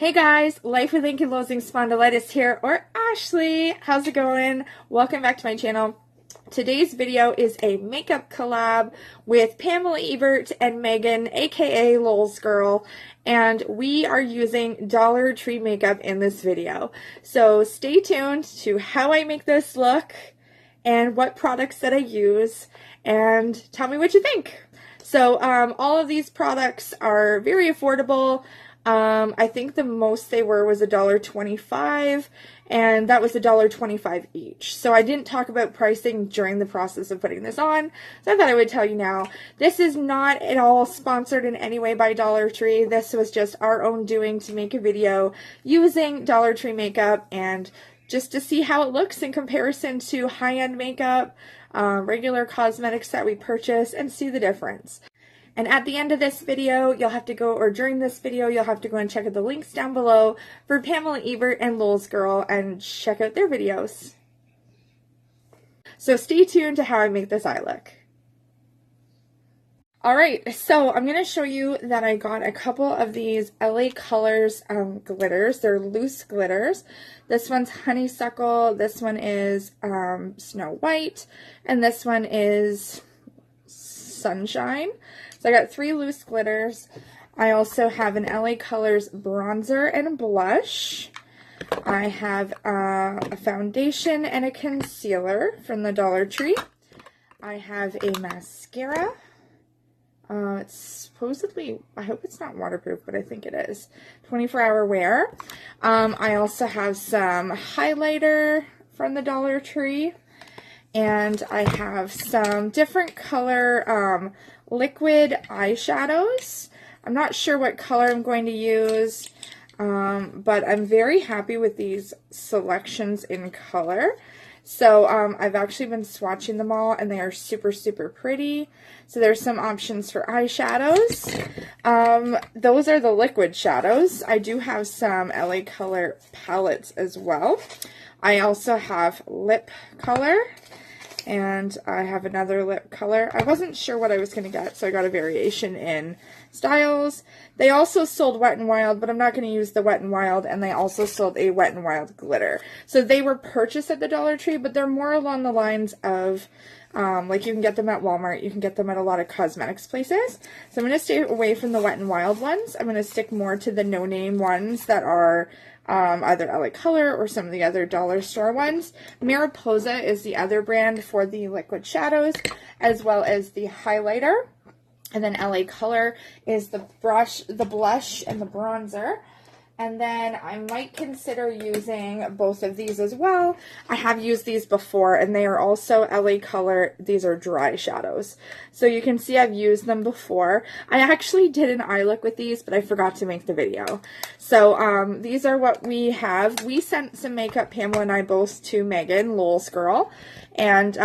Hey guys, Life with Ankylosing Spondylitis here, or Ashley. How's it going? Welcome back to my channel. Today's video is a makeup collab with Pamela, Ebert, and Megan, aka Lolz Gurl, and we are using Dollar Tree makeup in this video. So stay tuned to how I make this look and what products that I use, and tell me what you think. So all of these products are very affordable. I think the most they were was $1.25, and that was $1.25 each. So I didn't talk about pricing during the process of putting this on, so I thought I would tell you now. This is not at all sponsored in any way by Dollar Tree. This was just our own doing to make a video using Dollar Tree makeup and just to see how it looks in comparison to high-end makeup, regular cosmetics that we purchase, and see the difference. And at the end of this video, you'll have to go, or during this video, you'll have to go and check out the links down below for Pamela, Ebert, and Lolz Gurl and check out their videos. So stay tuned to how I make this eye look. Alright, so I'm going to show you that I got a couple of these LA Colors glitters. They're loose glitters. This one's Honeysuckle, this one is Snow White, and this one is Sunshine. So I got 3 loose glitters. I also have an LA Colors bronzer and blush. I have a foundation and a concealer from the Dollar Tree. I have a mascara. It's supposedly, I hope it's not waterproof, but I think it is. 24-hour wear. I also have some highlighter from the Dollar Tree. And I have some different color liquid eyeshadows. I'm not sure what color I'm going to use, but I'm very happy with these selections in color. So I've actually been swatching them all, and they are super, super pretty. So there's some options for eyeshadows. Those are the liquid shadows. I do have some LA Color palettes as well. I also have lip color. And I have another lip color. I wasn't sure what I was going to get, so I got a variation in styles. They also sold Wet n Wild, but I'm not going to use the Wet n Wild, and they also sold a Wet n Wild glitter. So they were purchased at the Dollar Tree, but they're more along the lines of, like you can get them at Walmart, you can get them at a lot of cosmetics places. So I'm going to stay away from the Wet n Wild ones. I'm going to stick more to the no-name ones that are either LA Color or some of the other dollar store ones. Mariposa is the other brand for the liquid shadows, as well as the highlighter. And then LA Color is the blush and the bronzer. And then I might consider using both of these as well. I have used these before, and they are also LA Color. These are dry shadows. So you can see I've used them before. I actually did an eye look with these, but I forgot to make the video. So these are what we have. We sent some makeup, Pamela and I both, to Megan, Lolz Gurl, and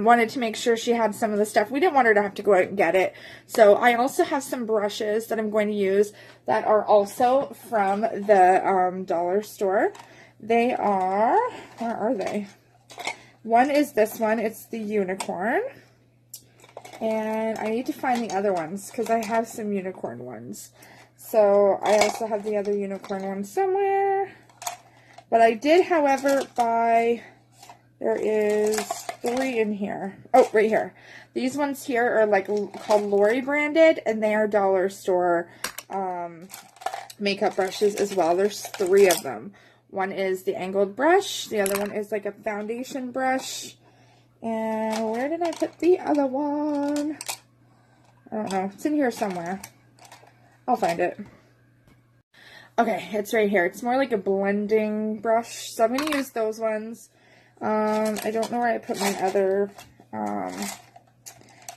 wanted to make sure she had some of the stuff. We didn't want her to have to go out and get it. So I also have some brushes that I'm going to use that are also from the dollar store. They are, where are they? One is this one. It's the unicorn. And I need to find the other ones because I have some unicorn ones. So I also have the other unicorn one somewhere. But I did, however, buy, there is 3 in here. Oh, right here. These ones here are like called Lori branded, and they are dollar store makeup brushes as well. There's 3 of them. One is the angled brush. The other one is like a foundation brush. And where did I put the other one? I don't know. It's in here somewhere. I'll find it. Okay, it's right here. It's more like a blending brush. So I'm going to use those ones. I don't know where I put my other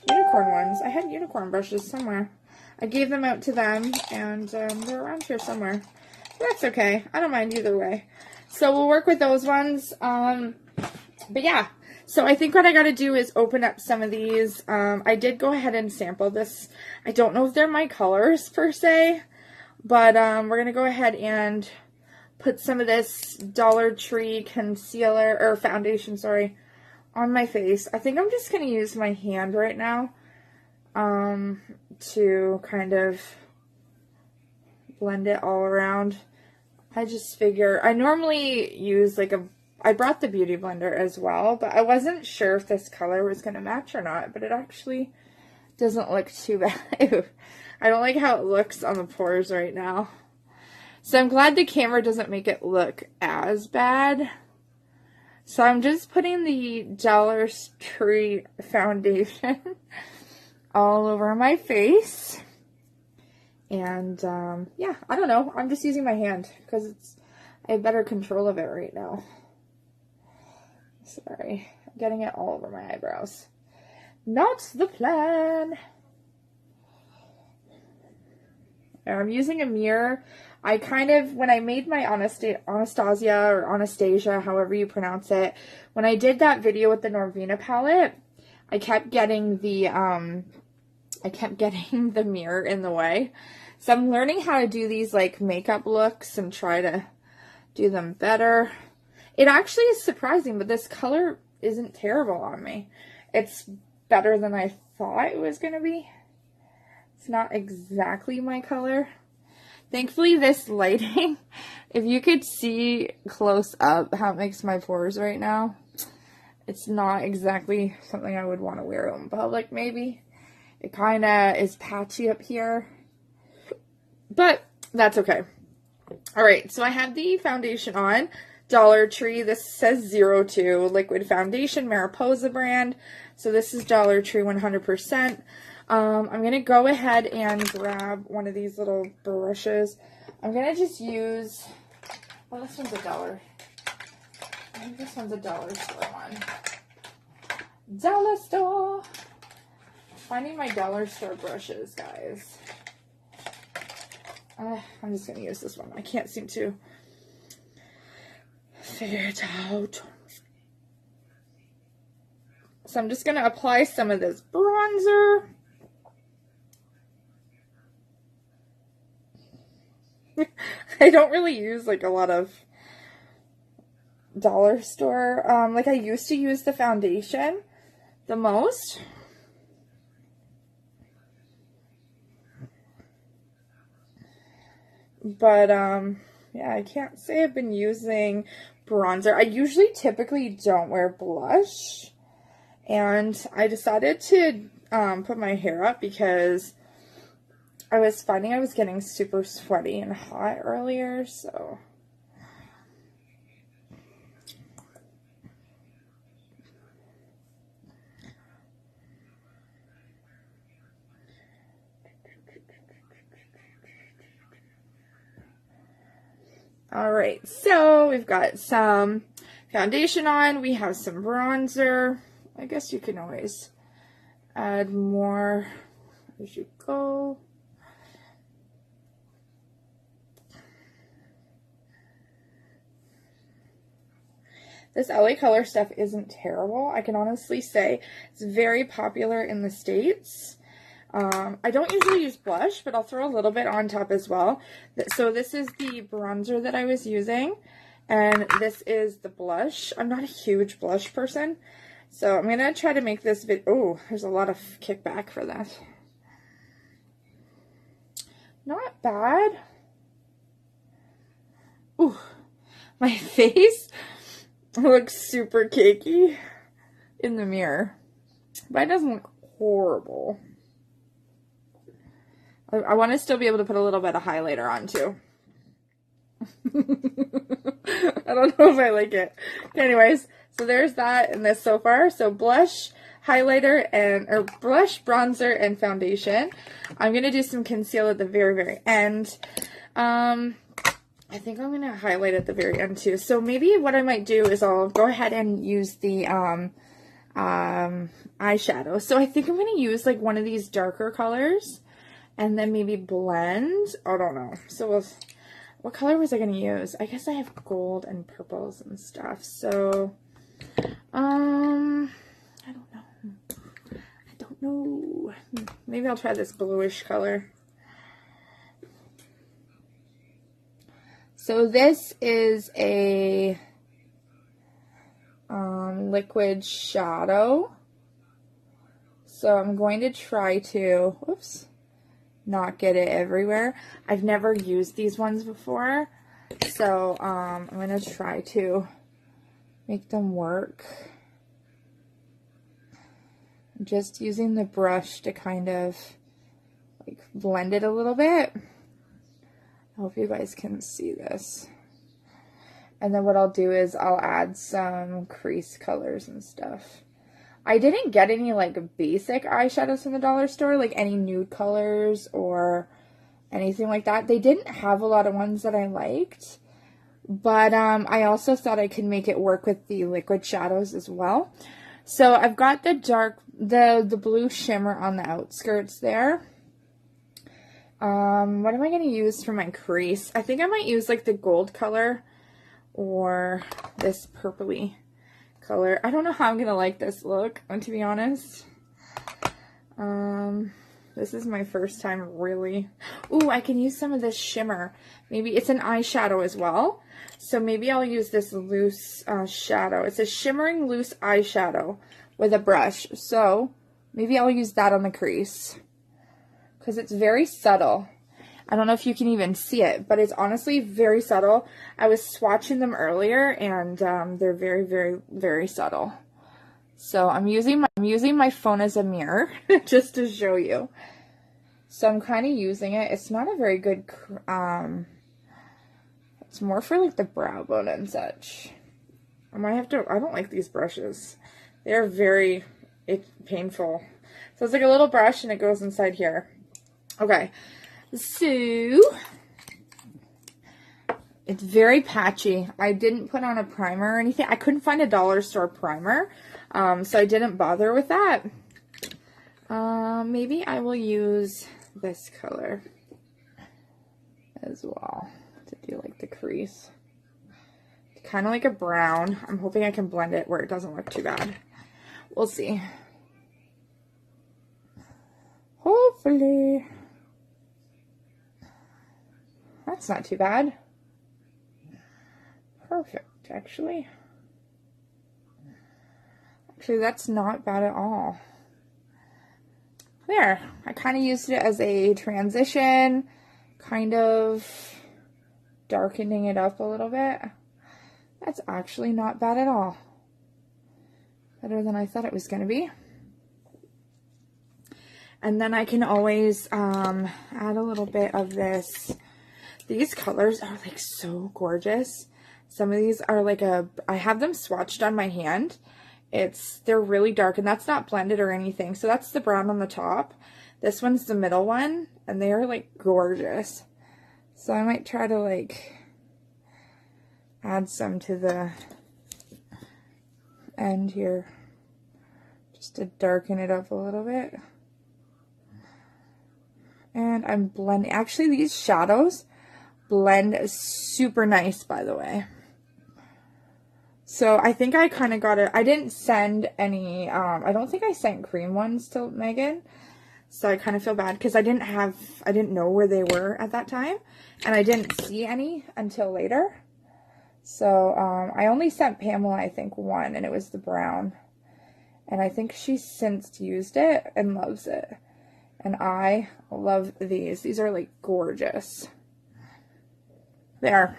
unicorn ones. I had unicorn brushes somewhere. I gave them out to them, and they're around here somewhere. But that's okay. I don't mind either way. So we'll work with those ones. But yeah, so I think what I got to do is open up some of these. I did go ahead and sample this. I don't know if they're my colors per se, but we're going to go ahead and put some of this Dollar Tree concealer, or foundation, sorry, on my face. I think I'm just going to use my hand right now to kind of blend it all around. I just figure, I normally use like I brought the Beauty Blender as well, but I wasn't sure if this color was going to match or not, but it actually doesn't look too bad. I don't like how it looks on the pores right now. So I'm glad the camera doesn't make it look as bad. So I'm just putting the Dollar Tree foundation all over my face. And, yeah, I don't know. I'm just using my hand because I have better control of it right now. Sorry. I'm getting it all over my eyebrows. Not the plan. I'm using a mirror. I kind of, when I made my Anastasia or Anastasia, however you pronounce it, when I did that video with the Norvina palette, I kept getting the mirror in the way. So I'm learning how to do these like makeup looks and try to do them better. It actually is surprising, but this color isn't terrible on me. It's better than I thought it was going to be. It's not exactly my color. Thankfully, this lighting, if you could see close up how it makes my pores right now, it's not exactly something I would want to wear in public, maybe. It kind of is patchy up here, but that's okay. All right, so I have the foundation on. Dollar Tree, this says 02, liquid foundation, Mariposa brand. So this is Dollar Tree 100%. I'm going to go ahead and grab one of these little brushes. I'm going to just use, well, this one's $1. I think this one's a dollar store one. Dollar store. Finding my dollar store brushes, guys. I'm just going to use this one. I can't seem to figure it out. So I'm just going to apply some of this bronzer. I don't really use like a lot of dollar store. Like I used to use the foundation the most. But yeah, I can't say I've been using bronzer. I usually typically don't wear blush. And I decided to put my hair up because I was finding I was getting super sweaty and hot earlier, so. All right, so we've got some foundation on. We have some bronzer. I guess you can always add more as you go. This LA Color stuff isn't terrible. I can honestly say it's very popular in the States. I don't usually use blush, but I'll throw a little bit on top as well. So this is the bronzer that I was using, and this is the blush. I'm not a huge blush person, so I'm going to try to make this video. Oh, there's a lot of kickback for that. Not bad. Ooh, my face looks super cakey in the mirror, but it doesn't look horrible. I want to still be able to put a little bit of highlighter on too. I don't know if I like it. Anyways, so there's that and this so far. So blush, highlighter, or blush, bronzer, and foundation. I'm going to do some conceal at the very, very end. I think I'm going to highlight at the very end too. So maybe what I might do is I'll go ahead and use the eyeshadow. So I think I'm going to use like one of these darker colors and then maybe blend. I don't know. So what color was I going to use? I guess I have gold and purples and stuff. So, I don't know. Maybe I'll try this bluish color. So this is a liquid shadow. So I'm going to try to, whoops, not get it everywhere. I've never used these ones before. So I'm going to try to make them work. Just using the brush to kind of like blend it a little bit. I hope you guys can see this. And then what I'll do is I'll add some crease colors and stuff. I didn't get any like basic eyeshadows from the dollar store, like any nude colors or anything like that. They didn't have a lot of ones that I liked, but I also thought I could make it work with the liquid shadows as well. So I've got the blue shimmer on the outskirts there. What am I going to use for my crease? I think I might use like the gold color or this purpley color. I don't know how I'm going to like this look, to be honest. This is my first time really. Ooh, I can use some of this shimmer. Maybe it's an eyeshadow as well. So maybe I'll use this loose shadow. It's a shimmering loose eyeshadow with a brush. So maybe I'll use that on the crease because it's very subtle. I don't know if you can even see it, but it's honestly very subtle. I was swatching them earlier and they're very, very, very subtle. So I'm using my phone as a mirror just to show you. So I'm kind of using it. It's not a very good, it's more for like the brow bone and such. I might have to, I don't like these brushes. They're very painful. So it's like a little brush and it goes inside here. Okay, so it's very patchy. I didn't put on a primer or anything. I couldn't find a dollar store primer. So I didn't bother with that. Maybe I will use this color as well to do like the crease. Kind of like a brown. I'm hoping I can blend it where it doesn't look too bad. We'll see. Hopefully. That's not too bad. Perfect, actually. Actually, that's not bad at all. There, I kind of used it as a transition, kind of darkening it up a little bit. That's actually not bad at all. Better than I thought it was going to be. And then I can always add a little bit of this. These colors are like so gorgeous. Some of these are like I have them swatched on my hand. They're really dark and that's not blended or anything. So that's the brown on the top. This one's the middle one and they are like gorgeous. So I might try to like add some to the end here just to darken it up a little bit. And I'm blending. Actually, these shadows blend super nice, by the way. So I think I kind of got it. I didn't send any, I don't think I sent cream ones to Megan. So I kind of feel bad because I didn't know where they were at that time. And I didn't see any until later. So I only sent Pamela, I think, one, and it was the brown. And I think she's since used it and loves it. And I love these. These are like gorgeous. There.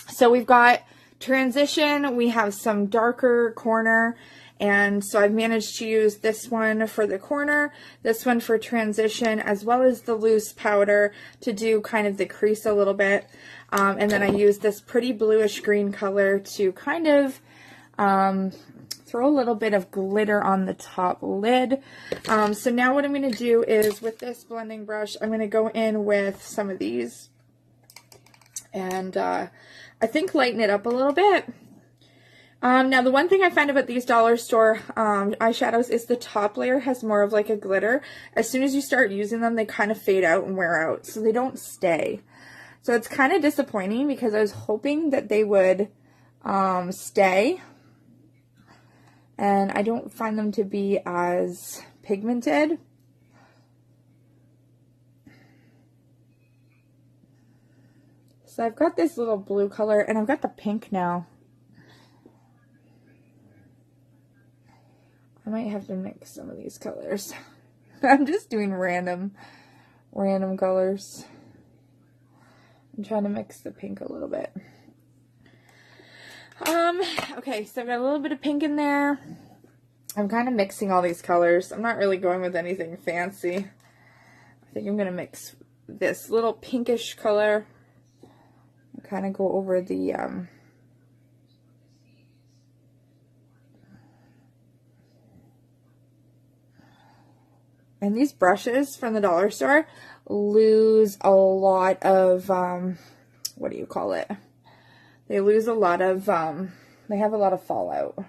So we've got transition, we have some darker corner, and so I've managed to use this one for the corner, this one for transition, as well as the loose powder to do kind of the crease a little bit, and then I use this pretty bluish green color to kind of throw a little bit of glitter on the top lid. So now what I'm going to do is with this blending brush, I'm going to go in with some of these and I think lighten it up a little bit. Now the one thing I find about these dollar store eyeshadows is the top layer has more of like a glitter. As soon as you start using them, they kind of fade out and wear out, so they don't stay. So it's kind of disappointing because I was hoping that they would stay. And I don't find them to be as pigmented. So I've got this little blue color and I've got the pink now. I might have to mix some of these colors. I'm just doing random colors. I'm trying to mix the pink a little bit. Okay, so I've got a little bit of pink in there. I'm kind of mixing all these colors. I'm not really going with anything fancy. I think I'm going to mix this little pinkish color and kind of go over the, and these brushes from the dollar store lose a lot of, what do you call it? They lose a lot of, they have a lot of fallout.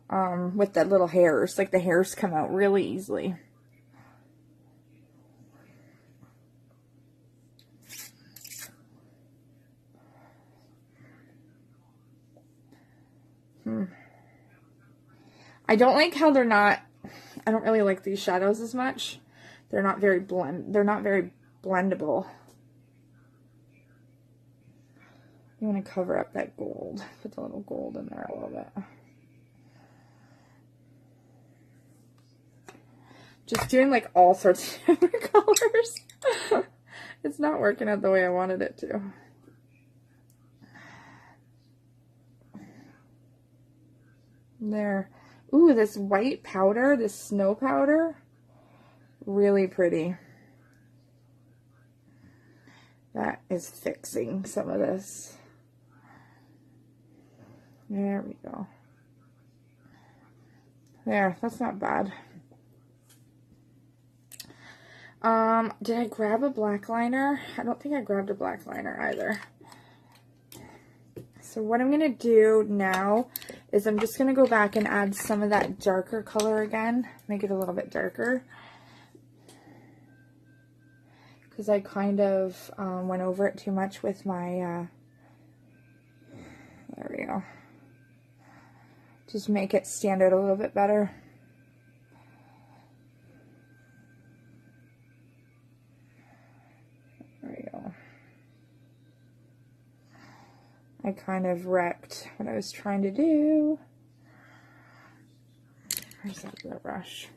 With the little hairs, like the hairs come out really easily. I don't like how they're not, I don't really like these shadows as much. They're not very blendable. You want to cover up that gold. Put the little gold in there a little bit. Just doing like all sorts of different colors. It's not working out the way I wanted it to. There. Ooh, this white powder, this snow powder, really pretty. That is fixing some of this. There we go. There, that's not bad. Did I grab a black liner? I don't think I grabbed a black liner either. So what I'm going to do now is I'm just going to go back and add some of that darker color again. Make it a little bit darker. Because I kind of went over it too much with my, there we go. Just make it stand out a little bit better. I kind of wrecked what I was trying to do. Where's that brush?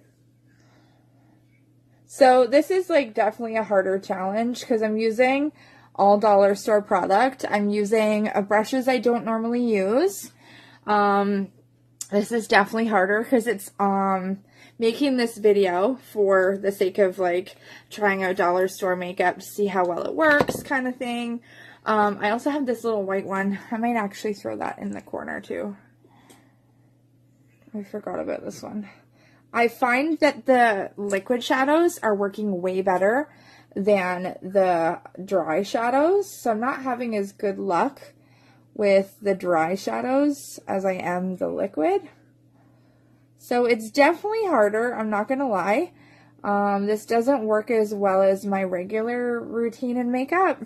So this is like definitely a harder challenge because I'm using all dollar store product. I'm using brushes I don't normally use. This is definitely harder because it's making this video for the sake of like trying out dollar store makeup to see how well it works kind of thing. I also have this little white one. I might actually throw that in the corner too. I forgot about this one. I find that the liquid shadows are working way better than the dry shadows. So I'm not having as good luck with the dry shadows as I am the liquid. So it's definitely harder, I'm not gonna lie. This doesn't work as well as my regular routine in makeup.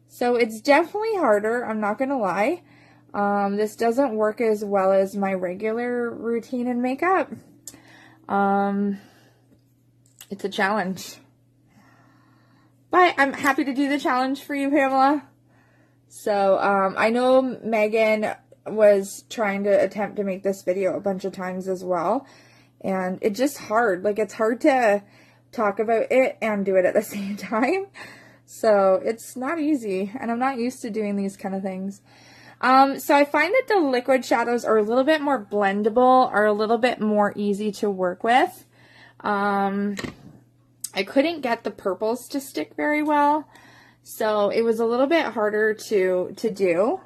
So it's definitely harder, I'm not gonna lie. This doesn't work as well as my regular routine in makeup. It's a challenge. But I'm happy to do the challenge for you, Pamela. So, I know Megan was trying to attempt to make this video a bunch of times as well. And it's just hard. Like, it's hard to talk about it and do it at the same time. So, it's not easy. And I'm not used to doing these kind of things. So I find that the liquid shadows are a little bit more blendable, are a little bit more easy to work with. I couldn't get the purples to stick very well, so it was a little bit harder to do.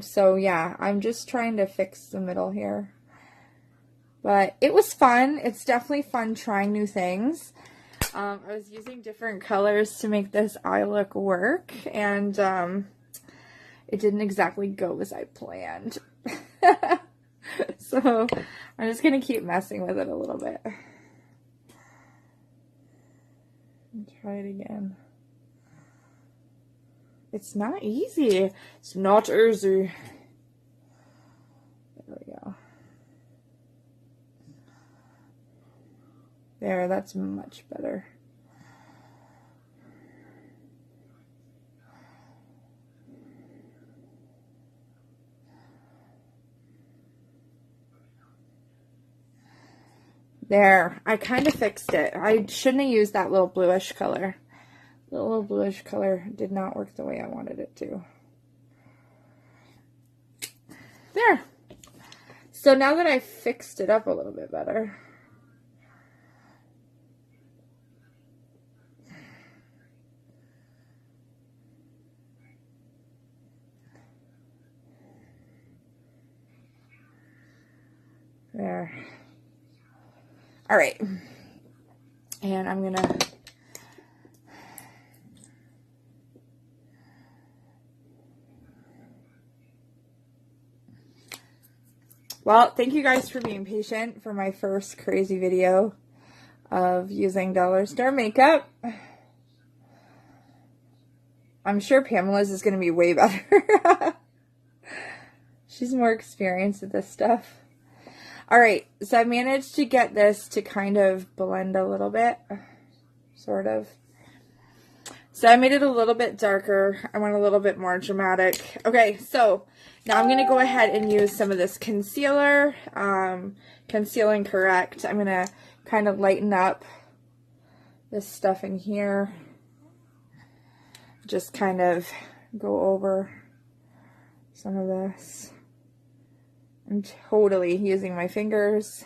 So yeah, I'm just trying to fix the middle here. But it was fun. It's definitely fun trying new things. I was using different colors to make this eye look work, and it didn't exactly go as I planned. So I'm just going to keep messing with it a little bit. Try it again. It's not easy. It's not easy. There we go. There, that's much better. There, I kind of fixed it. I shouldn't have used that little bluish color. The little bluish color did not work the way I wanted it to. There. So now that I fixed it up a little bit better, there. All right. And I'm gonna well, thank you guys for being patient for my first crazy video of using Dollar Store makeup. I'm sure Pamela's is going to be way better. She's more experienced at this stuff. All right, so I managed to get this to kind of blend a little bit, sort of. So I made it a little bit darker. I went a little bit more dramatic. Okay, so now I'm going to go ahead and use some of this concealer, Conceal and Correct. I'm going to kind of lighten up this stuff in here. Just kind of go over some of this. I'm totally using my fingers.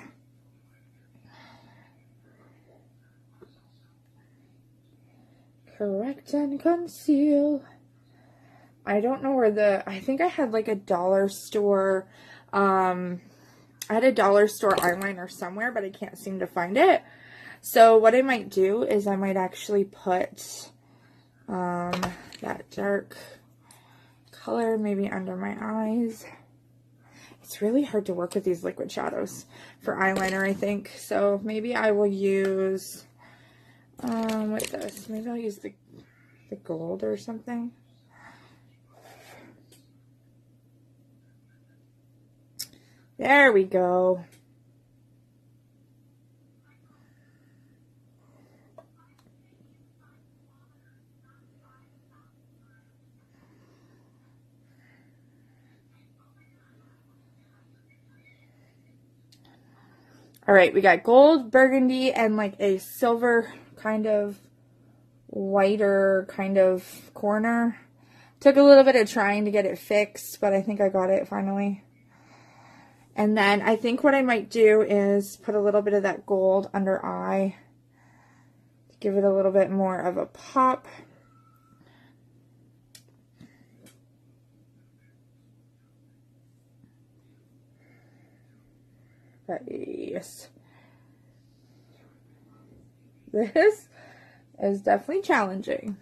Correct and conceal. I don't know where I think I had like a dollar store, I had a dollar store eyeliner somewhere, but I can't seem to find it. So what I might do is I might actually put that dark color maybe under my eyes. It's really hard to work with these liquid shadows for eyeliner, I think. So maybe I will use, with this, maybe I'll use the gold or something. There we go. All right, we got gold, burgundy, and like a silver kind of whiter kind of corner. Took a little bit of trying to get it fixed, but I think I got it finally. And then I think what I might do is put a little bit of that gold under eye to give it a little bit more of a pop. Yes. This is definitely challenging.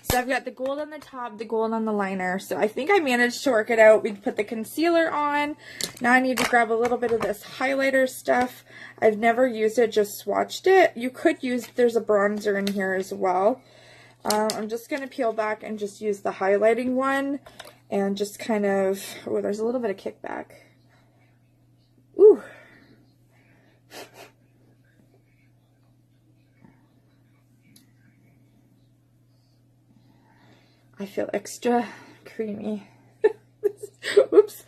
So I've got the gold on the top, the gold on the liner. So I think I managed to work it out. We put the concealer on. Now I need to grab a little bit of this highlighter stuff. I've never used it, just swatched it. You could use, there's a bronzer in here as well. I'm just going to peel back and just use the highlighting one and just kind of, oh, there's a little bit of kickback. Ooh. I feel extra creamy. Oops.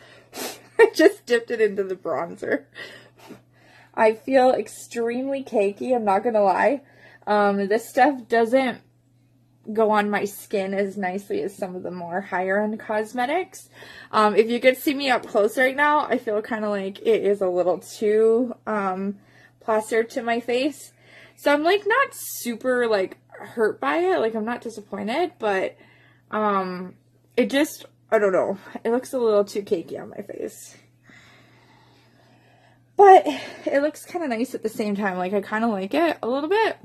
I just dipped it into the bronzer. I feel extremely cakey, I'm not gonna lie. This stuff doesn't go on my skin as nicely as some of the more higher end cosmetics. If you could see me up close right now, I feel kind of like it is a little too plastered to my face. So I'm like not super like hurt by it, like I'm not disappointed, but it just, I don't know, it looks a little too cakey on my face. But it looks kind of nice at the same time, like I kind of like it a little bit.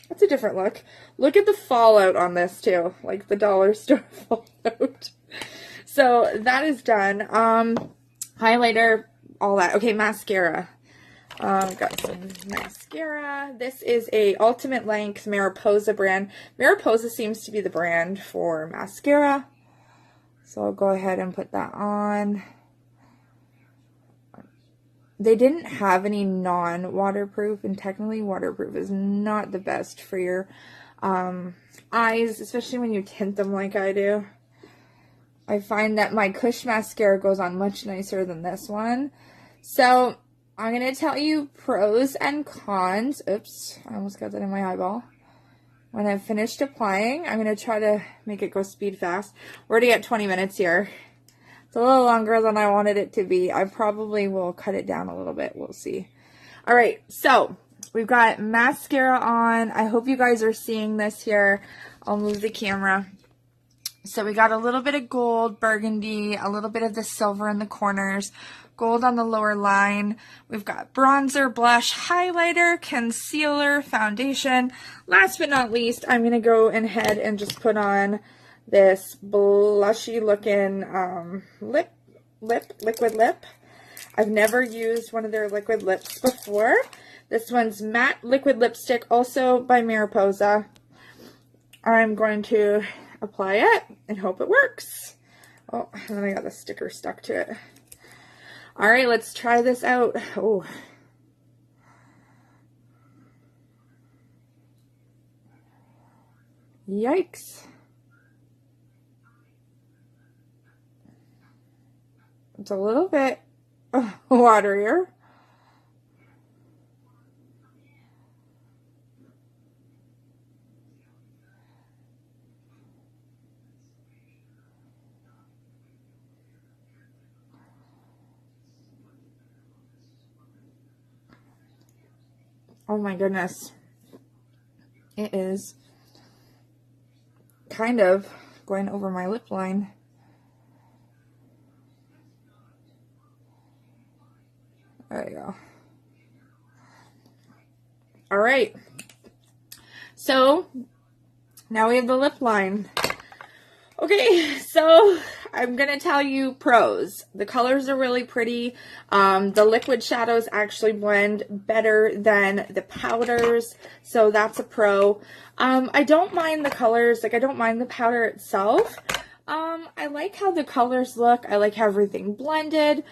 It's a different look. Look at the fallout on this too, like the dollar store fallout. So that is done. Highlighter, all that. Okay, mascara. Got some mascara. This is a Ultimate Length Mariposa brand. Mariposa seems to be the brand for mascara. So I'll go ahead and put that on. They didn't have any non-waterproof, and technically waterproof is not the best for your eyes, especially when you tint them like I do. I find that my Kush mascara goes on much nicer than this one. So I'm going to tell you pros and cons. Oops, I almost got that in my eyeball. When I've finished applying, I'm going to try to make it go speed fast. We're already at 20 minutes here. It's a little longer than I wanted it to be. I probably will cut it down a little bit. We'll see. All right, so we've got mascara on. I hope you guys are seeing this here. I'll move the camera. So we got a little bit of gold, burgundy, a little bit of the silver in the corners, gold on the lower line. We've got bronzer, blush, highlighter, concealer, foundation. Last but not least, I'm going to go ahead and just put on this blushy looking liquid lip. I've never used one of their liquid lips before. This one's matte liquid lipstick, also by Mariposa. I'm going to apply it and hope it works. Oh, and then I got the sticker stuck to it. All right, let's try this out. Oh. Yikes. It's a little bit waterier. Oh my goodness. It is kind of going over my lip line. There you go. All right. So now we have the lip line. Okay, so I'm going to tell you pros. The colors are really pretty. The liquid shadows actually blend better than the powders, so that's a pro. I don't mind the colors. Like, I don't mind the powder itself. I like how the colors look. I like how everything blended.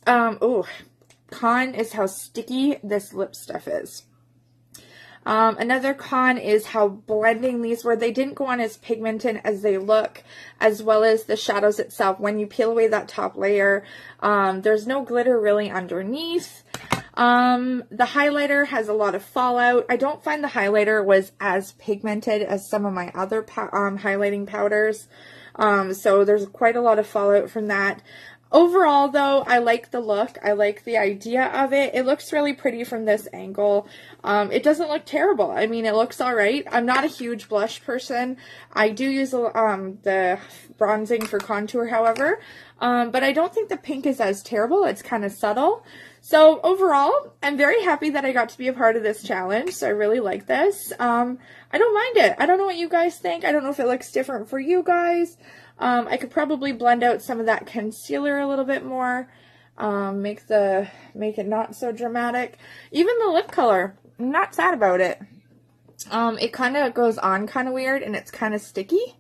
Oh, con is how sticky this lip stuff is. Another con is how blending these were. They didn't go on as pigmented as they look, as well as the shadows itself. When you peel away that top layer, there's no glitter really underneath. The highlighter has a lot of fallout. I don't find the highlighter was as pigmented as some of my other highlighting powders. So there's quite a lot of fallout from that. Overall, though, I like the look. I like the idea of it. It looks really pretty from this angle. It doesn't look terrible. I mean, it looks all right. I'm not a huge blush person. I do use the bronzing for contour, however. But I don't think the pink is as terrible. It's kind of subtle. So overall, I'm very happy that I got to be a part of this challenge. So I really like this. I don't mind it. I don't know what you guys think. I don't know if it looks different for you guys. I could probably blend out some of that concealer a little bit more, make it not so dramatic. Even the lip color, I'm not sad about it. It kind of goes on kind of weird and it's kind of sticky.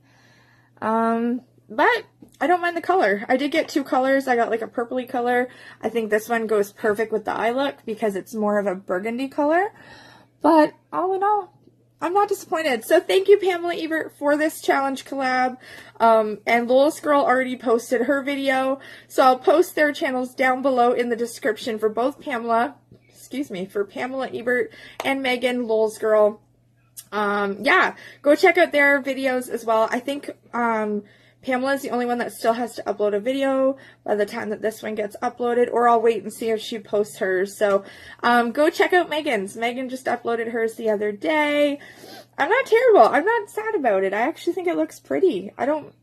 But I don't mind the color. I did get two colors. I got like a purpley color. I think this one goes perfect with the eye look because it's more of a burgundy color. But all in all, I'm not disappointed. So thank you, Pamela Ebert, for this challenge collab. And Lolz Gurl already posted her video. So I'll post their channels down below in the description for both Pamela Ebert and Megan Lolz Gurl. Yeah, go check out their videos as well. I think Pamela is the only one that still has to upload a video by the time that this one gets uploaded, or I'll wait and see if she posts hers. So go check out Megan's. Megan just uploaded hers the other day. I'm not terrible. I'm not sad about it. I actually think it looks pretty. I don't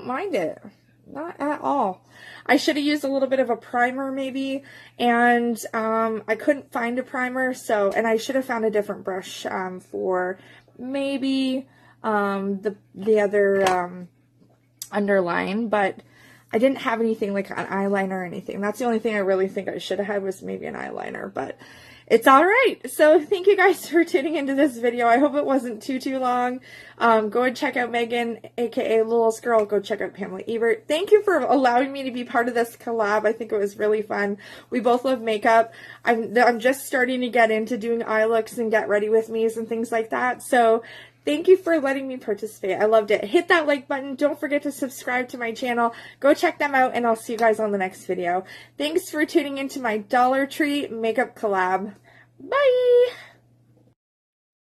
mind it. Not at all. I should have used a little bit of a primer maybe, and I couldn't find a primer, so, and I should have found a different brush for maybe the other underline, but I didn't have anything like an eyeliner or anything. That's the only thing I really think I should have had was maybe an eyeliner, but it's all right. So thank you guys for tuning into this video. I hope it wasn't too long. Go and check out Megan, aka Lolz Gurl. Go check out Pamela Ebert. Thank you for allowing me to be part of this collab. I think it was really fun. We both love makeup. I'm just starting to get into doing eye looks and get ready with me's and things like that. So thank you for letting me participate. I loved it. Hit that like button. Don't forget to subscribe to my channel. Go check them out, and I'll see you guys on the next video. Thanks for tuning into my Dollar Tree makeup collab. Bye!